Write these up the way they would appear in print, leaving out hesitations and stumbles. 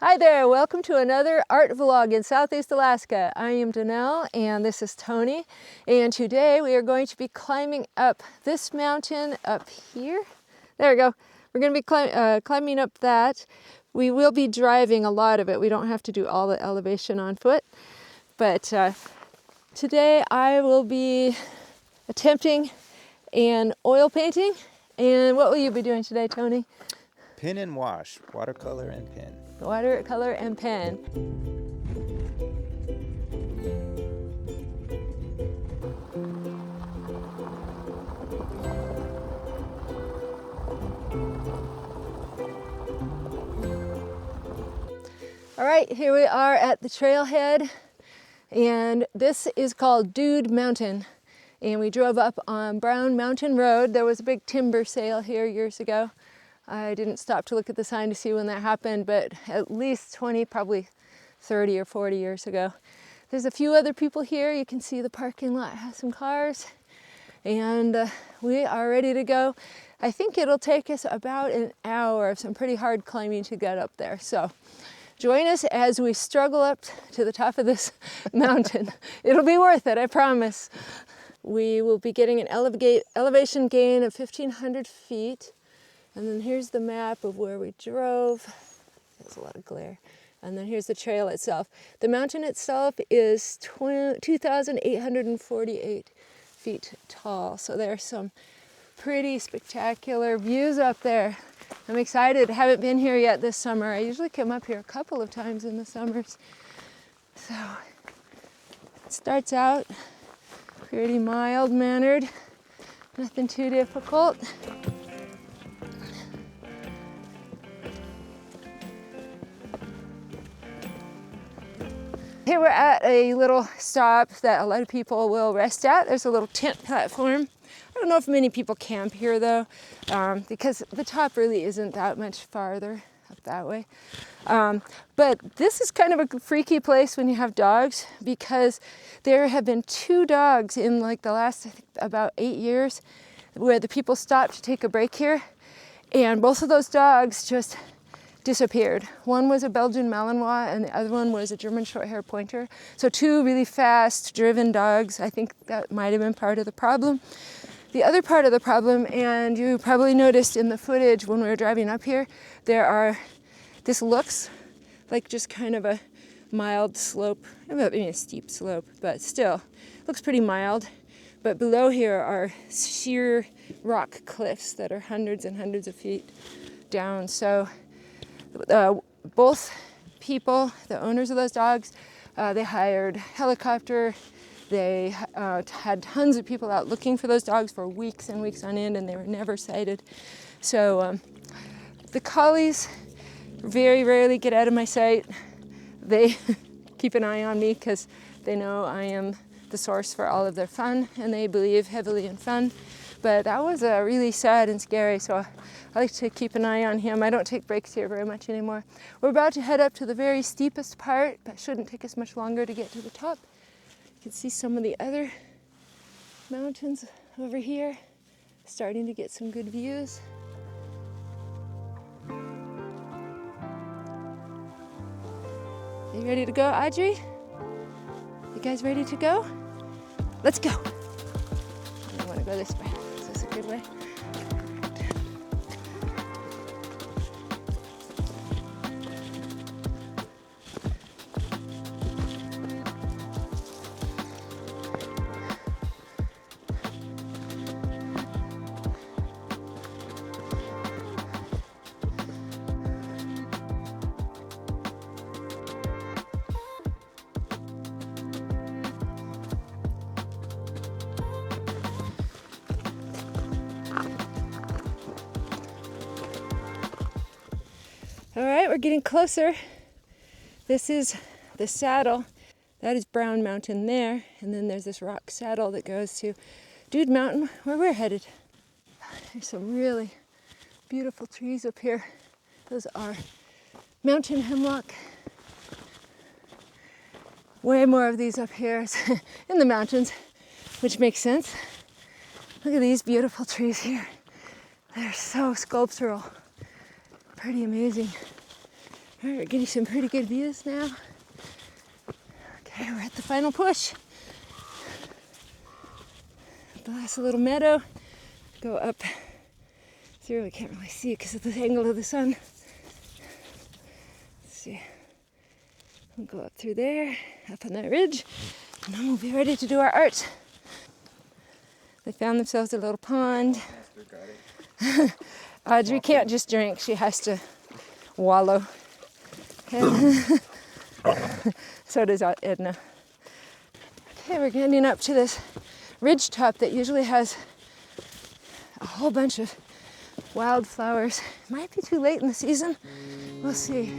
Hi there, welcome to another art vlog in Southeast Alaska. I am Danelle and this is Tony, and today we are going to be climbing up this mountain up here. There we go. We're going to be climbing up that. We will be driving a lot of it. We don't have to do all the elevation on foot, but today I will be attempting an oil painting. And what will you be doing today, Tony? Pen and wash, watercolor and pen. Watercolor and pen. All right, here we are at the trailhead, and this is called Dude Mountain. And we drove up on Brown Mountain Road. There was a big timber sale here years ago. I didn't stop to look at the sign to see when that happened, but at least 20, probably 30 or 40 years ago. There's a few other people here. You can see the parking lot has some cars, and we are ready to go. I think it'll take us about an hour of some pretty hard climbing to get up there. So join us as we struggle up to the top of this mountain. It'll be worth it, I promise. We will be getting an elevation gain of 1,500 feet. And then here's the map of where we drove. There's a lot of glare. And then here's the trail itself. The mountain itself is 2,848 feet tall. So there's some pretty spectacular views up there. I'm excited. I haven't been here yet this summer. I usually come up here a couple of times in the summers. So it starts out pretty mild-mannered, nothing too difficult. Here we're at a little stop that a lot of people will rest at. There's a little tent platform. I don't know if many people camp here though, because the top really isn't that much farther up that way. But this is kind of a freaky place when you have dogs, because there have been 2 dogs in like the last, I think, about 8 years where the people stopped to take a break here, and both of those dogs just disappeared. One was a Belgian Malinois and the other one was a German Shorthair Pointer. So 2 really fast driven dogs. I think that might have been part of the problem. The other part of the problem, and you probably noticed in the footage when we were driving up here, this looks like just kind of a mild slope. I mean a steep slope, but still looks pretty mild. But below here are sheer rock cliffs that are hundreds and hundreds of feet down. So both people, the owners of those dogs, they hired helicopter. They had tons of people out looking for those dogs for weeks and weeks on end, and they were never sighted. So the collies very rarely get out of my sight. They keep an eye on me because they know I am the source for all of their fun, and they believe heavily in fun. But that was really sad and scary, so I like to keep an eye on him. I don't take breaks here very much anymore. We're about to head up to the very steepest part, but shouldn't take us much longer to get to the top. You can see some of the other mountains over here, starting to get some good views. Are you ready to go, Audrey? You guys ready to go? Let's go. I want to go this way. Is this a good way? All right, we're getting closer. This is the saddle. That is Brown Mountain there. And then there's this rock saddle that goes to Dude Mountain, where we're headed. There's some really beautiful trees up here. Those are mountain hemlock. Way more of these up here in the mountains, which makes sense. Look at these beautiful trees here. They're so sculptural. Pretty amazing. All right, we're getting some pretty good views now. Okay, we're at the final push. The last little meadow. Go up through. I can't really see it because of the angle of the sun. Let's see. We'll go up through there, up on that ridge, and then we'll be ready to do our art. They found themselves a little pond. Audrey can't just drink, she has to wallow. So does Edna. Okay, we're getting up to this ridge top that usually has a whole bunch of wildflowers. Might be too late in the season. We'll see.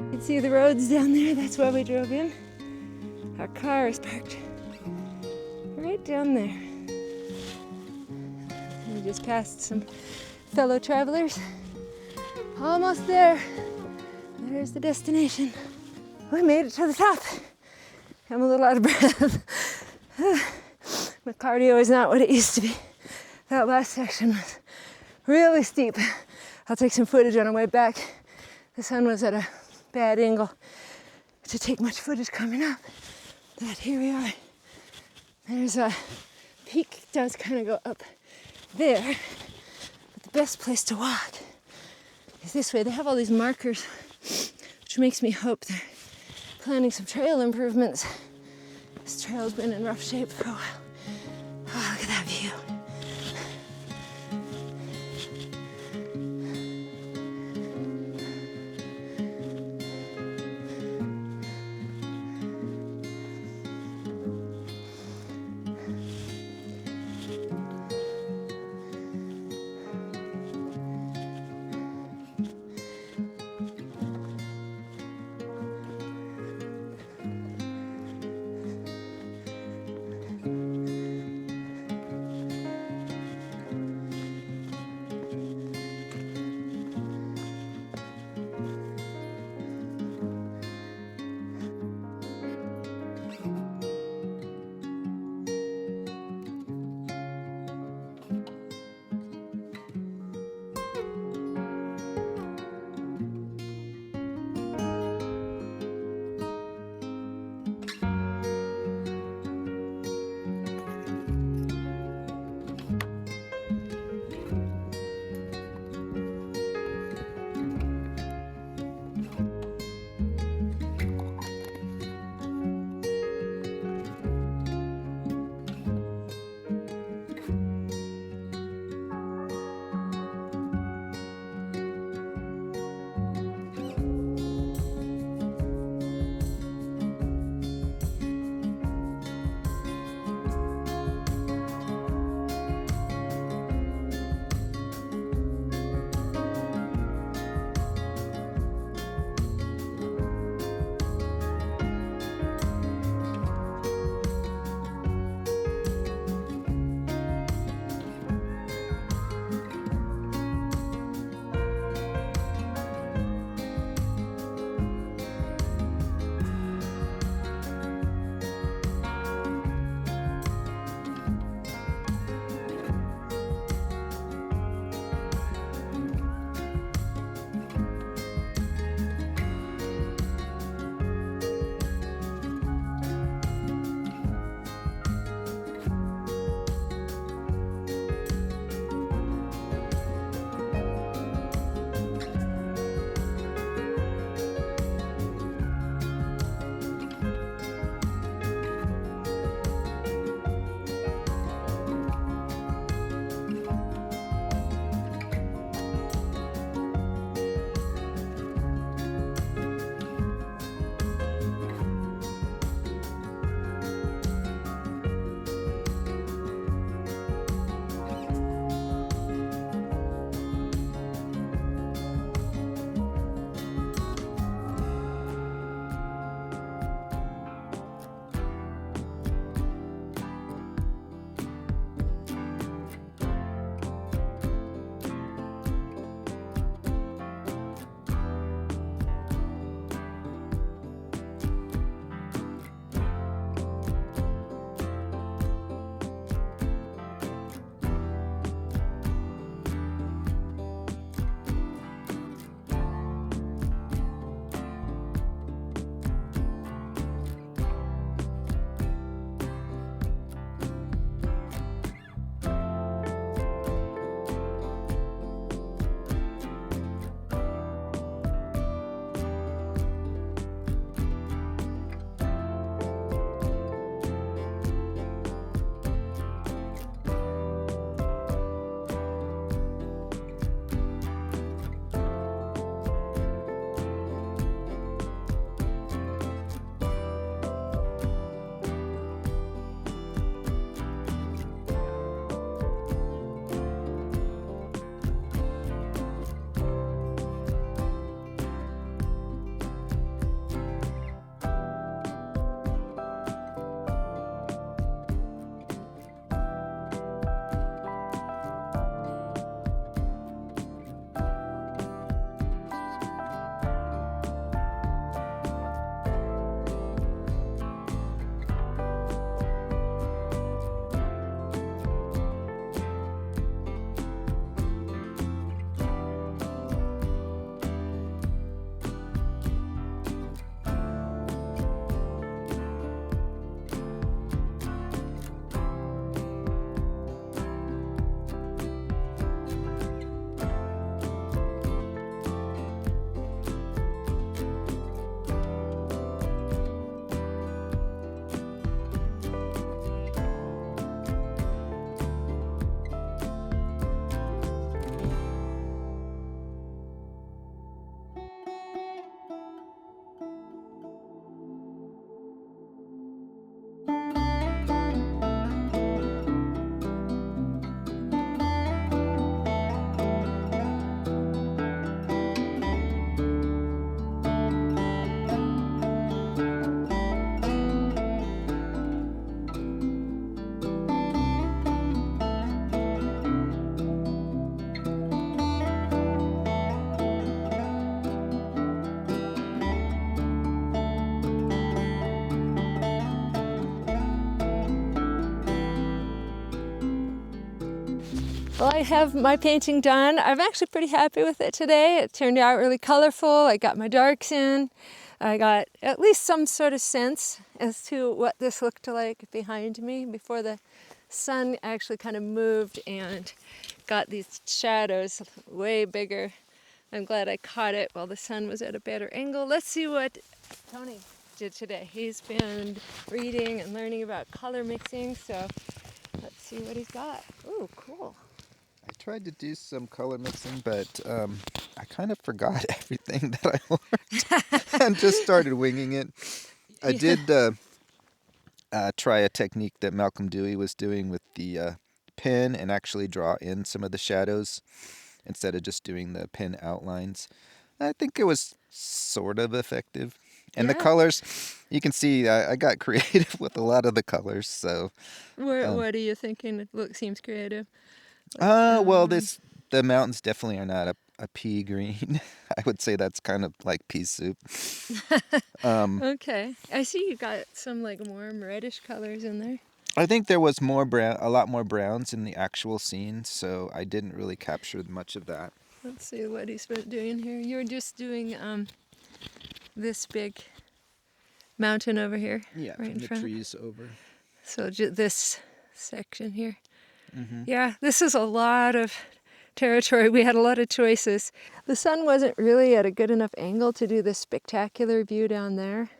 You can see the roads down there, that's why we drove in. Our car is parked right down there. We just passed some fellow travelers. Almost there. There's the destination. We made it to the top. I'm a little out of breath. My cardio is not what it used to be. That last section was really steep. I'll take some footage on our way back. The sun was at a bad angle to take much footage coming up. But here we are. There's a peak, does kind of go up there. But the best place to walk is this way. They have all these markers, which makes me hope they're planning some trail improvements. This trail's been in rough shape for a while. Oh, look at that view. Well, I have my painting done. I'm actually pretty happy with it today. It turned out really colorful. I got my darks in. I got at least some sort of sense as to what this looked like behind me before the sun actually kind of moved and got these shadows way bigger. I'm glad I caught it while the sun was at a better angle. Let's see what Tony did today. He's been reading and learning about color mixing, so let's see what he's got. Ooh, cool. I tried to do some color mixing, but I kind of forgot everything that I learned and just started winging it. I did try a technique that Malcolm Dewey was doing with the pen and actually draw in some of the shadows instead of just doing the pen outlines. I think it was sort of effective. And the colors, you can see I got creative with a lot of the colors. So, what are you thinking? Seems creative. Well, the mountains definitely are not a pea green. I would say that's kind of like pea soup. Okay, I see you got some like warm reddish colors in there. I think there was a lot more browns in the actual scene, so I didn't really capture much of that. Let's see what he's been doing here. You were just doing this big mountain over here. Yeah, right from in the front. trees over. So this section here. Mm-hmm. Yeah, this is a lot of territory. We had a lot of choices. The sun wasn't really at a good enough angle to do this spectacular view down there.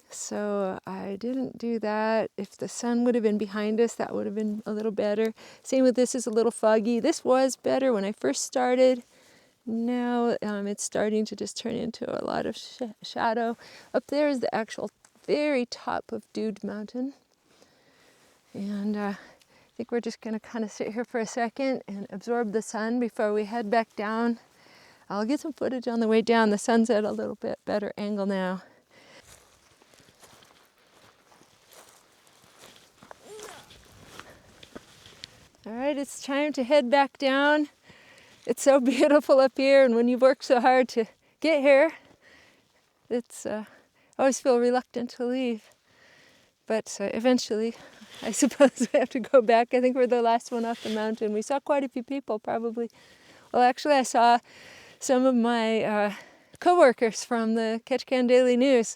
So I didn't do that. If the sun would have been behind us, that would have been a little better. Same with this, is a little foggy. This was better when I first started. Now it's starting to just turn into a lot of shadow. Up there is the actual very top of Dude Mountain. And I think we're just gonna kind of sit here for a second and absorb the sun before we head back down. I'll get some footage on the way down. The sun's at a little bit better angle now. All right, it's time to head back down. It's so beautiful up here, and when you've worked so hard to get here, I always feel reluctant to leave. But eventually, I suppose we have to go back. I think we're the last one off the mountain. We saw quite a few people, probably. Well, actually, I saw some of my co-workers from the Ketchikan Daily News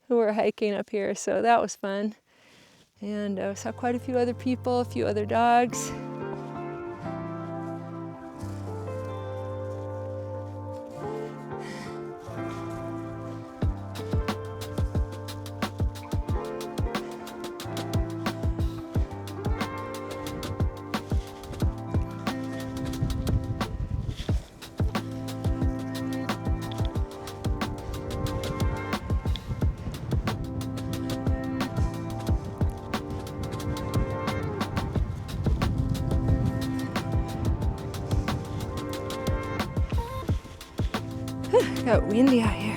who were hiking up here, so that was fun. And I saw quite a few other people, a few other dogs. Got windy out here.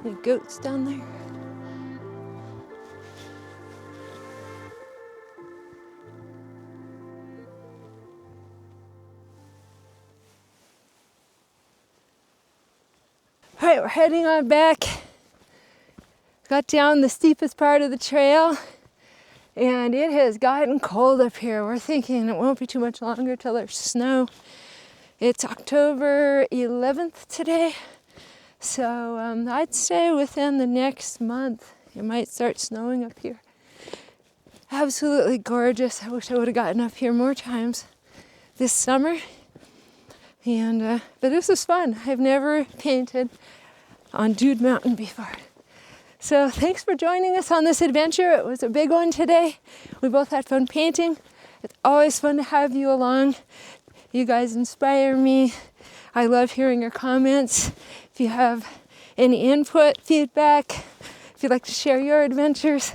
Any goats down there? All right, we're heading on back. Got down the steepest part of the trail, and it has gotten cold up here. We're thinking it won't be too much longer till there's snow. It's October 11th today, so I'd say within the next month it might start snowing up here. Absolutely gorgeous. I wish I would have gotten up here more times this summer. And but this was fun. I've never painted on Dude Mountain before. So thanks for joining us on this adventure. It was a big one today. We both had fun painting. It's always fun to have you along. You guys inspire me. I love hearing your comments. If you have any input, feedback, if you'd like to share your adventures,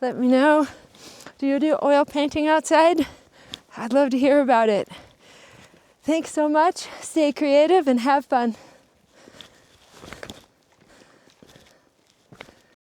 let me know. Do you do oil painting outside? I'd love to hear about it. Thanks so much. Stay creative and have fun.